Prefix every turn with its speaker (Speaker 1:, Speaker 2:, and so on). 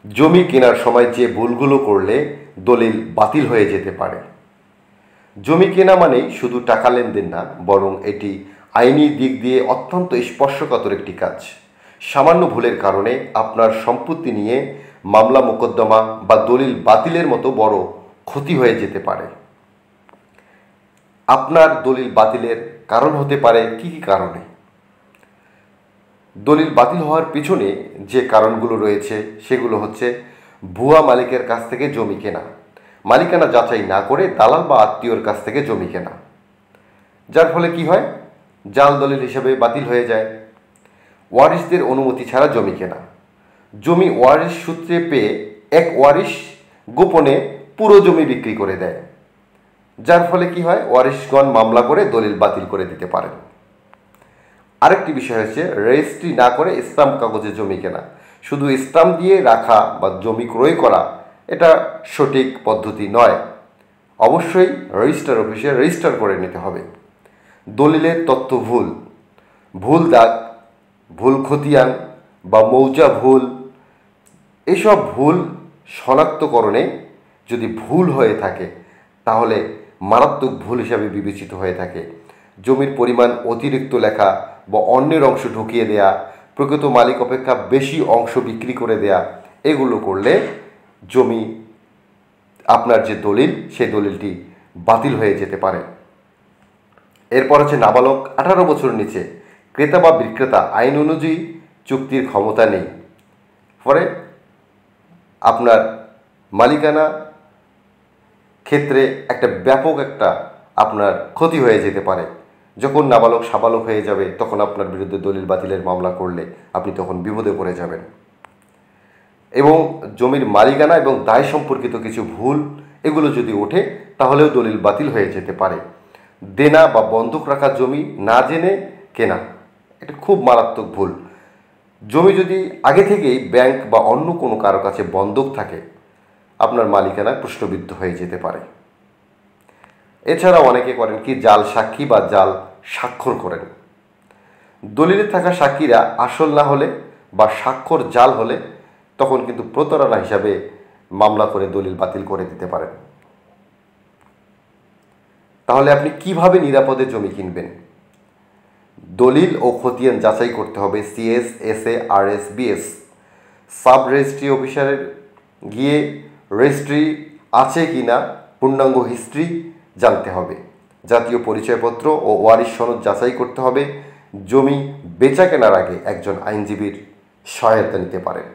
Speaker 1: জমি কেনার সময় যে ভুলগুলো করলে দলিল বাতিল হয়ে যেতে পারে। জমি কেনা মানেই শুধু টাকা লেনদেন না, বরং এটি আইনি দিক দিয়ে অত্যন্ত স্পর্শকাতর একটি কাজ। সামান্য ভুলের কারণে আপনার সম্পত্তি নিয়ে মামলা মোকদ্দমা বা দলিল বাতিলের মতো বড় ক্ষতি হয়ে যেতে পারে। আপনার দলিল বাতিলের কারণ হতে পারে কি কারণে? দলিল বাতিল হওয়ার পিছনে যে কারণগুলো রয়েছে সেগুলো হচ্ছে ভুয়া মালিকের কাছ থেকে জমি কেনা, মালিকানা যাচাই না করে দালাল বা আত্মীয়র কাছ থেকে জমি কেনা, যার ফলে কি হয়, জাল দলিল হিসেবে বাতিল হয়ে যায়। ওয়ারিশদের অনুমতি ছাড়া জমি কেনা, জমি ওয়ারিশ সূত্রে পেয়ে এক ওয়ারিশ গোপনে পুরো জমি বিক্রি করে দেয়, যার ফলে কি হয়, ওয়ারিশগণ মামলা করে দলিল বাতিল করে দিতে পারেন। আরেকটি বিষয় হচ্ছে রেজিস্ট্রি না করে স্ট্যাম্প কাগজে জমি কেনা। শুধু স্ট্যাম্প দিয়ে রাখা বা জমি ক্রয় করা এটা সঠিক পদ্ধতি নয়। অবশ্যই রেজিস্ট্রার অফিসে রেজিস্টার করে নিতে হবে। দলিলের তথ্য ভুল, ভুল দাগ, ভুল খতিয়ান বা মৌজা ভুল, এসব ভুল শনাক্তকরণে যদি ভুল হয়ে থাকে তাহলে মারাত্মক ভুল হিসাবে বিবেচিত হয়ে থাকে। জমির পরিমাণ অতিরিক্ত লেখা বা অন্যের অংশ ঢুকিয়ে দেয়া, প্রকৃত মালিক অপেক্ষা বেশি অংশ বিক্রি করে দেয়া, এগুলো করলে জমি আপনার যে দলিল সেই দলিলটি বাতিল হয়ে যেতে পারে। এরপর হচ্ছে নাবালক 18 বছর নিচে ক্রেতা বা বিক্রেতা আইন অনুযায়ী চুক্তির ক্ষমতা নেই। পরে আপনার মালিকানা ক্ষেত্রে ব্যাপক আপনার ক্ষতি হয়ে যেতে পারে। যখন নাবালক সাবালক হয়ে যাবে তখন আপনার বিরুদ্ধে দলিল বাতিলের মামলা করলে আপনি তখন বিপদে পড়ে যাবেন। এবং জমির মালিকানা এবং দায় সম্পর্কিত কিছু ভুল এগুলো যদি ওঠে তাহলেও দলিল বাতিল হয়ে যেতে পারে। দেনা বা বন্ধক রাখা জমি না জেনে কেনা, এটা খুব মারাত্মক ভুল। জমি যদি আগে থেকেই ব্যাংক বা অন্য কোনো কারো কাছে বন্ধক থাকে, আপনার মালিকানা প্রশ্নবিদ্ধ হয়ে যেতে পারে। এছাড়াও অনেকে করেন কি, জাল সাক্ষী বা জাল স্বাক্ষর করেন। দলিলে থাকা সাক্ষীরা আসল না হলে বা স্বাক্ষর জাল হলে তখন কিন্তু প্রতারণা হিসাবে মামলা করে দলিল বাতিল করে দিতে পারেন। তাহলে আপনি কিভাবে নিরাপদে জমি কিনবেন? দলিল ও খতিয়ান যাচাই করতে হবে CS, SA, RS, BS। Sub registry অফিসারের গিয়ে রেজিস্ট্রি আছে কি না পূর্ণাঙ্গ হিস্ট্রি জানতে হবে। জাতীয় পরিচয়পত্র ও ওয়ারিশ সনদ যাচাই করতে হবে। জমি বেচা কেনার আগে একজন আইনজীবীর সহায়তা নিতে পারেন।